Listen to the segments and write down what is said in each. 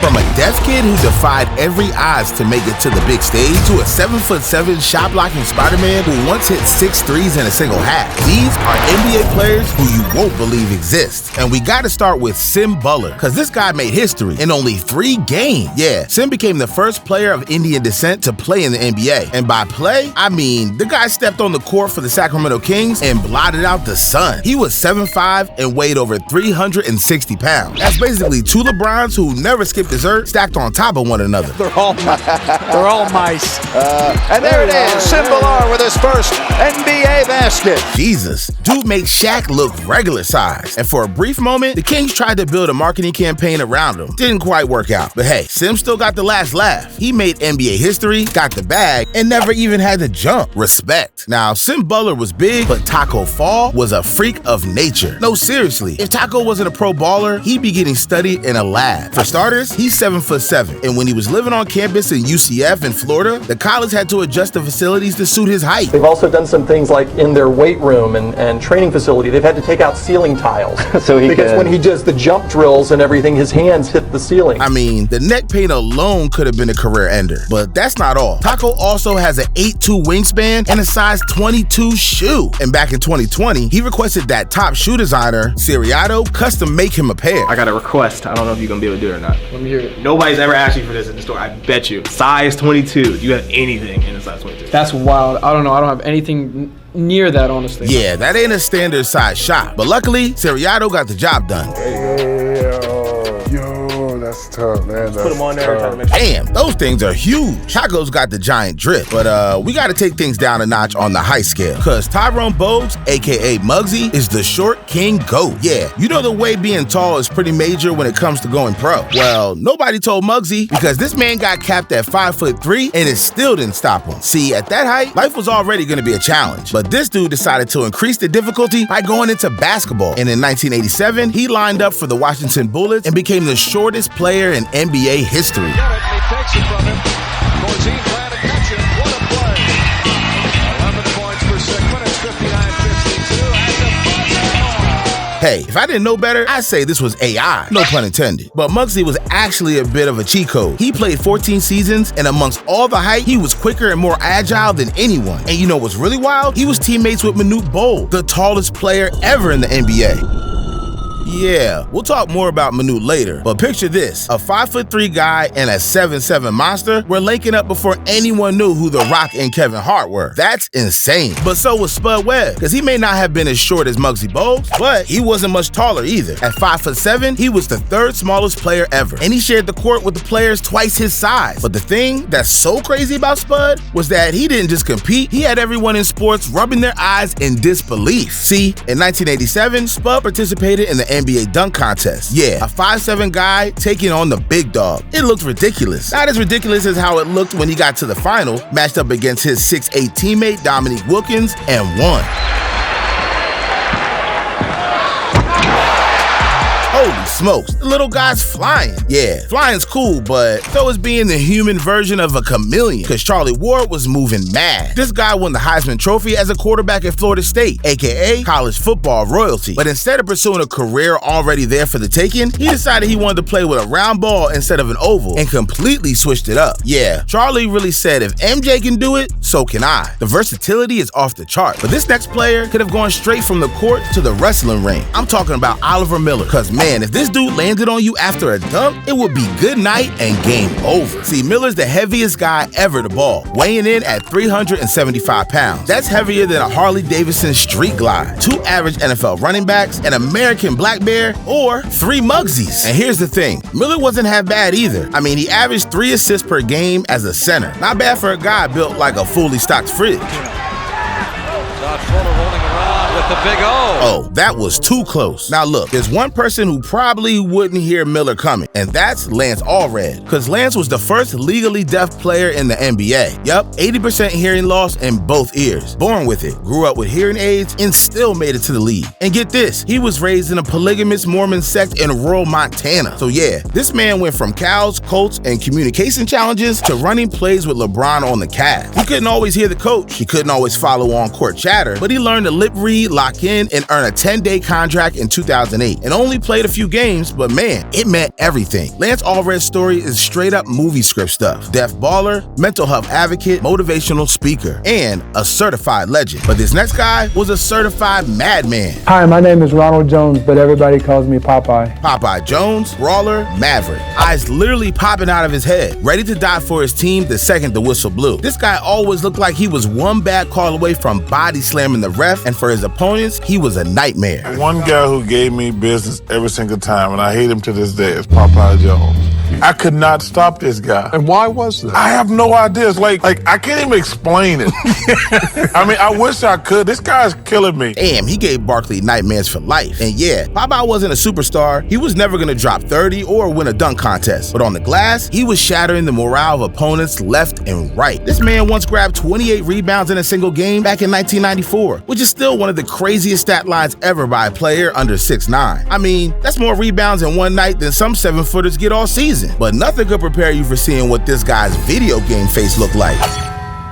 From a deaf kid who defied every odds to make it to the big stage, to a 7'7" shot-blocking Spider-Man who once hit 6 threes in a single half. These are NBA players who you won't believe exist. And we gotta start with Sim Butler, cause this guy made history in only 3 games. Yeah, Sim became the first player of Indian descent to play in the NBA. And by play, I mean the guy stepped on the court for the Sacramento Kings and blotted out the sun. He was 7'5" and weighed over 360 pounds. That's basically 2 LeBrons who never skipped dessert stacked on top of one another. They're all mice. And there it is, Sim Butler with his first NBA basket. Jesus, dude makes Shaq look regular size. And for a brief moment, the Kings tried to build a marketing campaign around him. Didn't quite work out. But hey, Sim still got the last laugh. He made NBA history, got the bag, and never even had to jump. Respect. Now, Sim Butler was big, but Taco Fall was a freak of nature. No, seriously, if Taco wasn't a pro baller, he'd be getting studied in a lab. For starters, he's 7'7", and when he was living on campus in UCF in Florida, the college had to adjust the facilities to suit his height. They've also done some things like in their weight room and training facility, they've had to take out ceiling tiles. Because when he does the jump drills and everything, his hands hit the ceiling. I mean, the neck pain alone could have been a career ender. But that's not all. Taco also has an 8'2" wingspan and a size 22 shoe. And back in 2020, he requested that top shoe designer, Siriato, custom make him a pair. I got a request. I don't know if you're gonna be able to do it or not. Let me hear it. Nobody's ever asked you for this in the store, I bet you. Size 22. Do you have anything in the size 22? That's wild. I don't know. I don't have anything near that, honestly. Yeah, that ain't a standard size shot. But luckily, Siriato got the job done. That's tough, man. That's Put them on there. Damn, those things are huge. Taco's got the giant drip. But we gotta take things down a notch on the height scale. Cause Tyrone Bogues, aka Muggsy, is the short king GOAT. Yeah, you know the way being tall is pretty major when it comes to going pro. Well, nobody told Muggsy because this man got capped at 5'3" and it still didn't stop him. See, at that height, life was already gonna be a challenge. But this dude decided to increase the difficulty by going into basketball. And in 1987, he lined up for the Washington Bullets and became the shortest player in NBA history. Hey, if I didn't know better, I'd say this was AI, no pun intended. But Muggsy was actually a bit of a cheat code. He played 14 seasons, and amongst all the hype, he was quicker and more agile than anyone. And you know what's really wild? He was teammates with Manute Bol, the tallest player ever in the NBA. Yeah, we'll talk more about Manute later, but picture this, a 5'3" guy and a 7'7" monster were linking up before anyone knew who The Rock and Kevin Hart were. That's insane. But so was Spud Webb, because he may not have been as short as Muggsy Bogues, but he wasn't much taller either. At 5'7", he was the 3rd smallest player ever, and he shared the court with the players twice his size. But the thing that's so crazy about Spud was that he didn't just compete, he had everyone in sports rubbing their eyes in disbelief. See, in 1987, Spud participated in the NBA dunk contest. Yeah, a 5'7" guy taking on the big dog. It looked ridiculous. Not as ridiculous as how it looked when he got to the final, matched up against his 6'8" teammate Dominique Wilkins, and won. Holy smokes, the little guy's flying. Yeah, flying's cool, but so is being the human version of a chameleon, because Charlie Ward was moving mad. This guy won the Heisman Trophy as a quarterback at Florida State, aka college football royalty. But instead of pursuing a career already there for the taking, he decided he wanted to play with a round ball instead of an oval and completely switched it up. Yeah, Charlie really said if MJ can do it, so can I. The versatility is off the chart. But this next player could have gone straight from the court to the wrestling ring. I'm talking about Oliver Miller, because man, if this dude landed on you after a dunk, it would be good night and game over. See, Miller's the heaviest guy ever to ball, weighing in at 375 pounds. That's heavier than a Harley Davidson street glide, 2 average NFL running backs, an American black bear, or 3 Muggsies. And here's the thing, Miller wasn't half bad either. I mean, he averaged 3 assists per game as a center. Not bad for a guy built like a fully stocked fridge. Rolling around with the big O. Oh, that was too close. Now look, there's one person who probably wouldn't hear Miller coming, and that's Lance Allred. Because Lance was the first legally deaf player in the NBA. Yup, 80% hearing loss in both ears. Born with it, grew up with hearing aids, and still made it to the league. And get this, he was raised in a polygamous Mormon sect in rural Montana. So yeah, this man went from cows, colts, and communication challenges to running plays with LeBron on the Cavs. He couldn't always hear the coach. He couldn't always follow on-court chatter, but he learned to lip read lock in and earn a 10-day contract in 2008 and only played a few games, but man, it meant everything. Lance Allred's story is straight up movie script stuff. Deaf baller, mental health advocate, motivational speaker, and a certified legend. But this next guy was a certified madman. Hi, my name is Ronald Jones, but everybody calls me Popeye. Popeye Jones, brawler, maverick. Eyes literally popping out of his head, ready to die for his team the second the whistle blew. This guy always looked like he was one bad call away from body slamming the ref, and for his opponents, he was a nightmare. One guy who gave me business every single time, and I hate him to this day, is Popeye Jones. I could not stop this guy. And why was that? I have no idea. It's like I can't even explain it. I mean, I wish I could. This guy's killing me. Damn, he gave Barkley nightmares for life. And yeah, Popeye wasn't a superstar. He was never gonna drop 30 or win a dunk contest. But on the glass, he was shattering the morale of opponents left and right. This man once grabbed 28 rebounds in a single game back in 1994, which is still one of the craziest stat lines ever by a player under 6'9". I mean, that's more rebounds in one night than some 7-footers get all season. But nothing could prepare you for seeing what this guy's video game face looked like.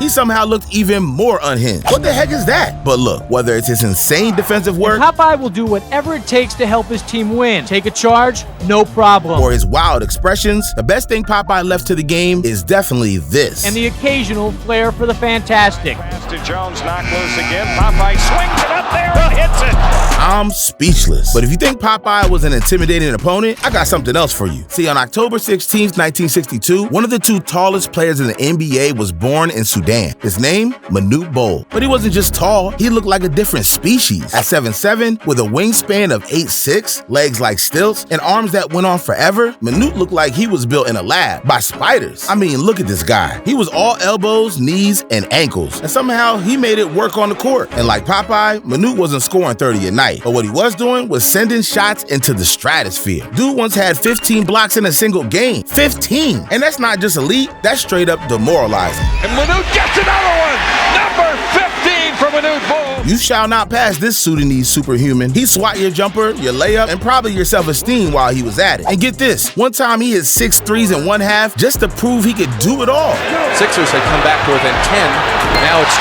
He somehow looked even more unhinged. What the heck is that? But look, whether it's his insane defensive work, Popeye will do whatever it takes to help his team win. Take a charge, no problem. or his wild expressions, the best thing Popeye left to the game is definitely this. And the occasional flair for the fantastic. Pass to Jones, knock loose again. Popeye swings it up there and hits it. I'm speechless. But if you think Popeye was an intimidating opponent, I got something else for you. See, on October 16th, 1962, one of the two tallest players in the NBA was born in Sudan. His name, Manute Bol. But he wasn't just tall, he looked like a different species. At 7'7", with a wingspan of 8'6", legs like stilts, and arms that went on forever, Manute looked like he was built in a lab by spiders. I mean, look at this guy. He was all elbows, knees, and ankles, and somehow he made it work on the court. And like Popeye, Manute wasn't scoring 30 a night, but what he was doing was sending shots into the stratosphere. Dude once had 15 blocks in a single game. 15! And that's not just elite, that's straight up demoralizing. And Manute gets another one. Number 15 for Manute Bol. You shall not pass this Sudanese superhuman. He swat your jumper, your layup, and probably your self-esteem while he was at it. And get this, one time he hit 6 threes in one half just to prove he could do it all. Sixers had come back to within 10. Now it's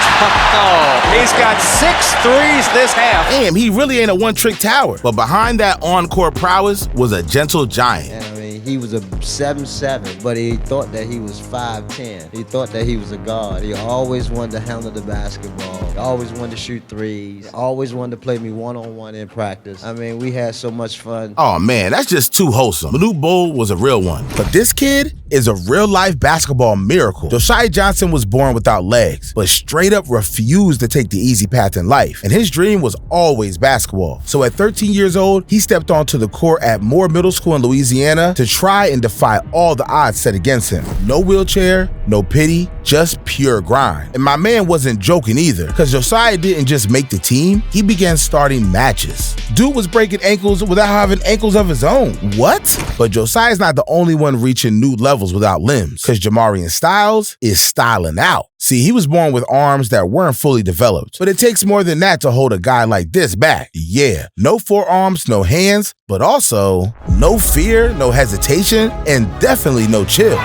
oh, He's got 6 threes this half. Damn, he really ain't a one-trick tower. But behind that on-court prowess was a gentle giant. He was a 7'7", but he thought that he was 5'10". He thought that he was a guard. He always wanted to handle the basketball. He always wanted to shoot threes. Always wanted to play me one-on-one in practice. I mean, we had so much fun. Oh man, that's just too wholesome. Manute Bol was a real one. But this kid is a real-life basketball miracle. Josiah Johnson was born without legs, but straight up refused to take the easy path in life. And his dream was always basketball. So at 13 years old, he stepped onto the court at Moore Middle School in Louisiana to try and defy all the odds set against him. No wheelchair, no pity, just pure grind. And my man wasn't joking either, because Josiah didn't just make the team, he began starting matches. Dude was breaking ankles without having ankles of his own. What? But Josiah's not the only one reaching new levels without limbs, because Jamarian Styles is styling out. See, he was born with arms that weren't fully developed, but it takes more than that to hold a guy like this back. Yeah, no forearms, no hands, but also no fear, no hesitation, and definitely no chill.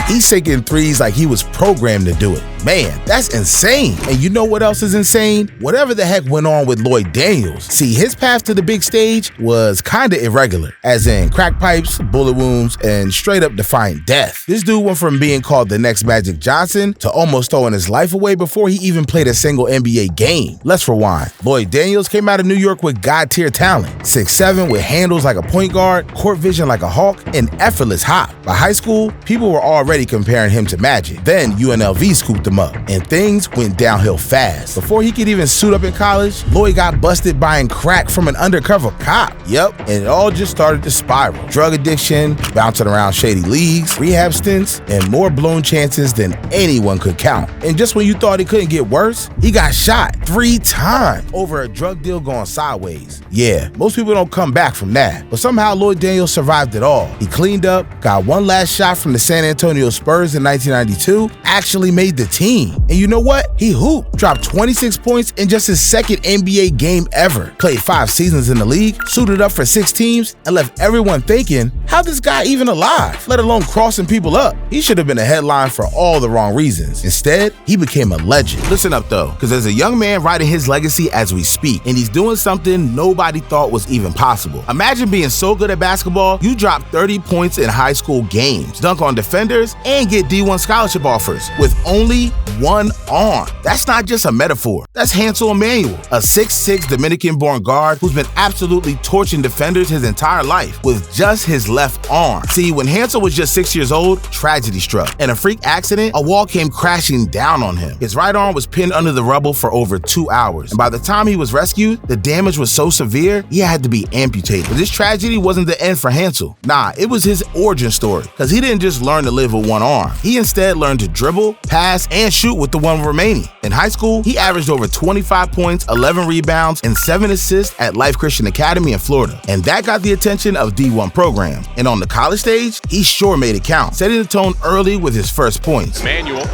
He's taking threes like he was programmed to do it. Man, that's insane. And you know what else is insane? Whatever the heck went on with Lloyd Daniels. See, his path to the big stage was kinda irregular, as in crack pipes, bullet wounds, and straight up defying death. This dude went from being called the next Magic Johnson to almost throwing his life away before he even played a single NBA game. Let's rewind. Lloyd Daniels came out of New York with God-tier talent. 6'7" with handles like a point guard, court vision like a hawk, and effortless hop. By high school, people were already comparing him to Magic. Then UNLV scooped him up, and things went downhill fast. Before he could even suit up in college, Lloyd got busted buying crack from an undercover cop. Yep, and it all just started to spiral. Drug addiction, bouncing around shady leagues, rehab stints, and more blown chances than anyone could count. And just when you thought it couldn't get worse, he got shot 3 times over a drug deal going sideways. Yeah, most people don't come back from that, but somehow Lloyd Daniels survived it all. He cleaned up, got one last shot from the San Antonio Spurs in 1992, actually made the team. 13. And you know what? He hooped, dropped 26 points in just his second NBA game ever, played 5 seasons in the league, suited up for 6 teams, and left everyone thinking, how this guy even alive, let alone crossing people up? He should have been a headline for all the wrong reasons. Instead, he became a legend. Listen up though, because there's a young man writing his legacy as we speak, and he's doing something nobody thought was even possible. Imagine being so good at basketball, you drop 30 points in high school games, dunk on defenders, and get D1 scholarship offers with only one arm. That's not just a metaphor. That's Hansel Emanuel, a 6'6" Dominican-born guard who's been absolutely torching defenders his entire life with just his left arm. See, when Hansel was just 6 years old, tragedy struck. In a freak accident, a wall came crashing down on him. His right arm was pinned under the rubble for over 2 hours. And by the time he was rescued, the damage was so severe, he had to be amputated. But this tragedy wasn't the end for Hansel. Nah, it was his origin story. Because he didn't just learn to live with one arm. He instead learned to dribble, pass, and shoot with the one remaining. In high school, he averaged over 25 points, 11 rebounds, and 7 assists at Life Christian Academy in Florida. And that got the attention of D1 programs. And on the college stage, he sure made it count, setting the tone early with his first points. Emanuel,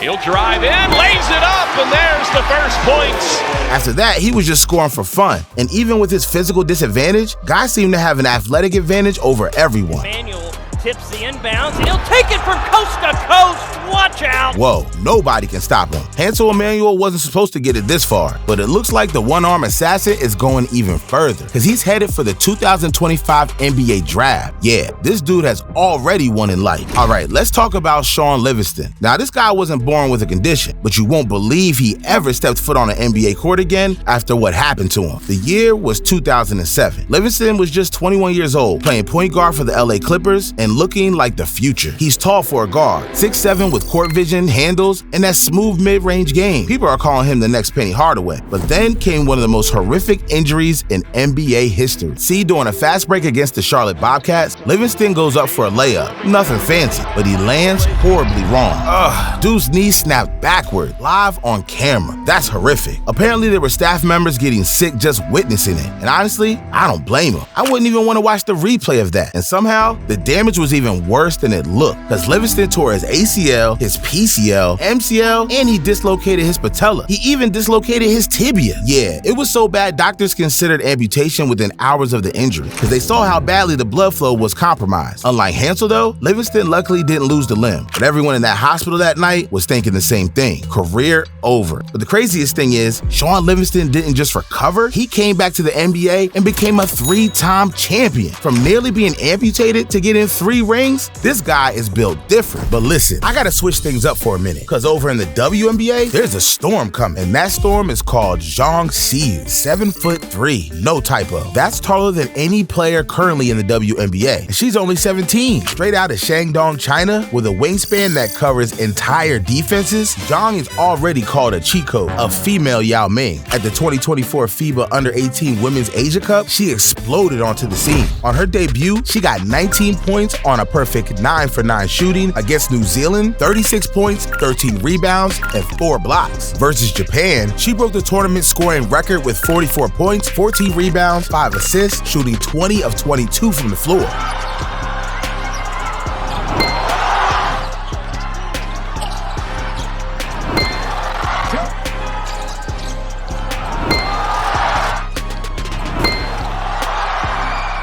he'll drive in, lays it up, and there's the first points. After that, he was just scoring for fun. And even with his physical disadvantage, guys seemed to have an athletic advantage over everyone. Emanuel tips the inbounds, and he'll take it from coast to coast. Watch out! Whoa, nobody can stop him. Hansel Emanuel wasn't supposed to get it this far, but it looks like the one-arm assassin is going even further, because he's headed for the 2025 NBA draft. Yeah, this dude has already won in life. All right, let's talk about Shawn Livingston. Now, this guy wasn't born with a condition, but you won't believe he ever stepped foot on an NBA court again after what happened to him. The year was 2007. Livingston was just 21 years old, playing point guard for the LA Clippers and looking like the future. He's tall for a guard, 6'7" with court vision, handles, and that smooth mid-range game. People are calling him the next Penny Hardaway. But then came one of the most horrific injuries in NBA history. See, during a fast break against the Charlotte Bobcats, Livingston goes up for a layup. Nothing fancy, but he lands horribly wrong. Dude's knee snapped backward, live on camera. That's horrific. Apparently, there were staff members getting sick just witnessing it. And honestly, I don't blame him. I wouldn't even want to watch the replay of that. And somehow, the damage was even worse than it looked, because Livingston tore his ACL, his PCL, MCL, and he dislocated his patella. He even dislocated his tibia. Yeah, it was so bad doctors considered amputation within hours of the injury, because they saw how badly the blood flow was compromised. Unlike Hansel though, Livingston luckily didn't lose the limb, but everyone in that hospital that night was thinking the same thing. Career over. But the craziest thing is, Shawn Livingston didn't just recover, he came back to the NBA and became a 3-time champion. From nearly being amputated to getting 3 rings, this guy is built different. But listen, I gotta switch things up for a minute, because over in the WNBA, there's a storm coming, and that storm is called Zhang Xiyu, 7'3", no typo. That's taller than any player currently in the WNBA, and she's only 17. Straight out of Shandong, China, with a wingspan that covers entire defenses, Zhang is already called a cheat code, a female Yao Ming. At the 2024 FIBA Under-18 Women's Asia Cup, she exploded onto the scene. On her debut, she got 19 points on a perfect 9-for-9 shooting against New Zealand, 36 points, 13 rebounds, and 4 blocks. Versus Japan, she broke the tournament scoring record with 44 points, 14 rebounds, 5 assists, shooting 20 of 22 from the floor.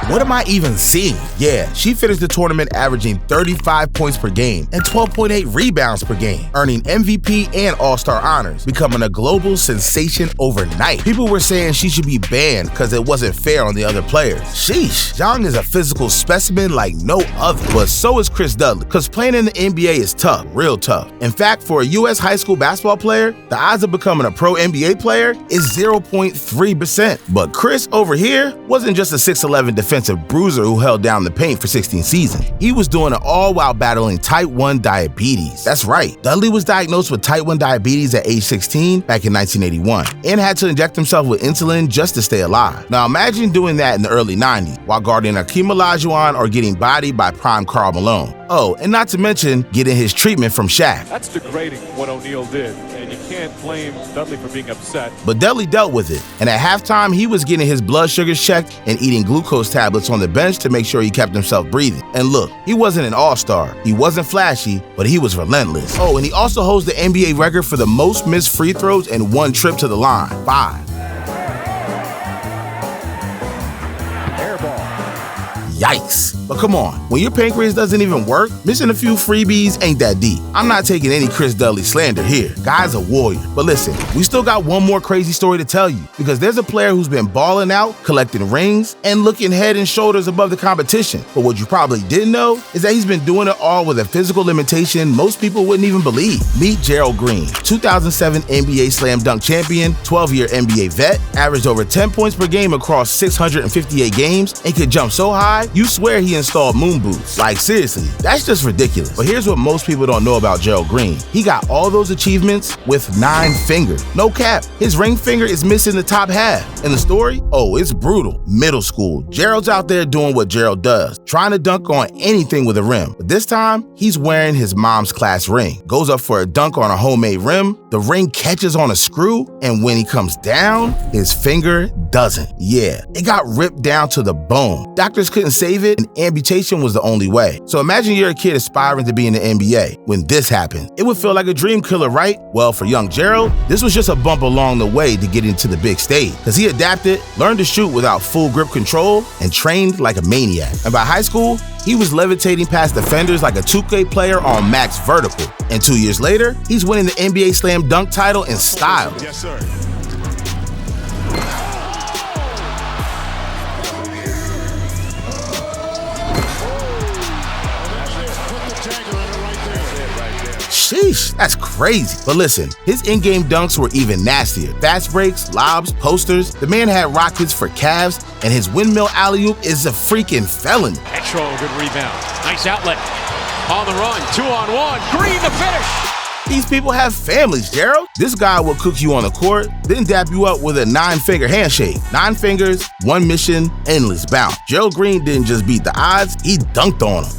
What am I even seeing? Yeah, she finished the tournament averaging 35 points per game and 12.8 rebounds per game, earning MVP and All-Star honors, becoming a global sensation overnight. People were saying she should be banned because it wasn't fair on the other players. Sheesh, Zhang is a physical specimen like no other, but so is Chris Dudley, because playing in the NBA is tough, real tough. In fact, for a U.S. high school basketball player, the odds of becoming a pro NBA player is 0.3%. But Chris over here wasn't just a 6'11" defensive bruiser who held down the paint for 16 seasons. He was doing it all while battling type 1 diabetes. That's right, Dudley was diagnosed with type 1 diabetes at age 16 back in 1981 and had to inject himself with insulin just to stay alive. Now imagine doing that in the early 90s while guarding Akeem Olajuwon or getting bodied by prime Karl Malone. Oh, and not to mention getting his treatment from Shaq. That's degrading what O'Neal did, and you can't blame Dudley for being upset. But Dudley dealt with it, and at halftime, he was getting his blood sugars checked and eating glucose tablets on the bench to make sure he kept himself breathing. And look, he wasn't an all-star. He wasn't flashy, but he was relentless. Oh, and he also holds the NBA record for the most missed free throws in one trip to the line, 5. Yikes. But come on, when your pancreas doesn't even work, missing a few freebies ain't that deep. I'm not taking any Chris Dudley slander here. Guy's a warrior. But listen, we still got one more crazy story to tell you, because there's a player who's been balling out, collecting rings, and looking head and shoulders above the competition. But what you probably didn't know is that he's been doing it all with a physical limitation most people wouldn't even believe. Meet Gerald Green, 2007 NBA Slam Dunk champion, 12-year NBA vet, averaged over 10 points per game across 658 games, and could jump so high, you swear he installed moon boots. Like seriously, that's just ridiculous. But here's what most people don't know about Gerald Green. He got all those achievements with 9 fingers. No cap. His ring finger is missing the top half. And the story? Oh, it's brutal. Middle school. Gerald's out there doing what Gerald does, trying to dunk on anything with a rim. But this time, he's wearing his mom's class ring. Goes up for a dunk on a homemade rim. The ring catches on a screw, and when he comes down, his finger doesn't. Yeah, it got ripped down to the bone. Doctors couldn't save it, and amputation was the only way. So imagine you're a kid aspiring to be in the NBA. When this happened, it would feel like a dream killer, right? Well, for young Gerald, this was just a bump along the way to get into the big stage, because he adapted, learned to shoot without full grip control, and trained like a maniac. And by high school, he was levitating past defenders like a 2K player on max vertical. And 2 years later, he's winning the NBA Slam Dunk title in style. Yes, sir. Sheesh, that's crazy. But listen, his in-game dunks were even nastier. Fast breaks, lobs, posters. The man had rockets for calves, and his windmill alley-oop is a freaking felony. Petro, good rebound. Nice outlet. On the run, 2-on-1. Green the finish. These people have families, Gerald. This guy will cook you on the court, then dap you up with a 9-finger handshake. 9 fingers, 1 mission, endless bounce. Gerald Green didn't just beat the odds, he dunked on them.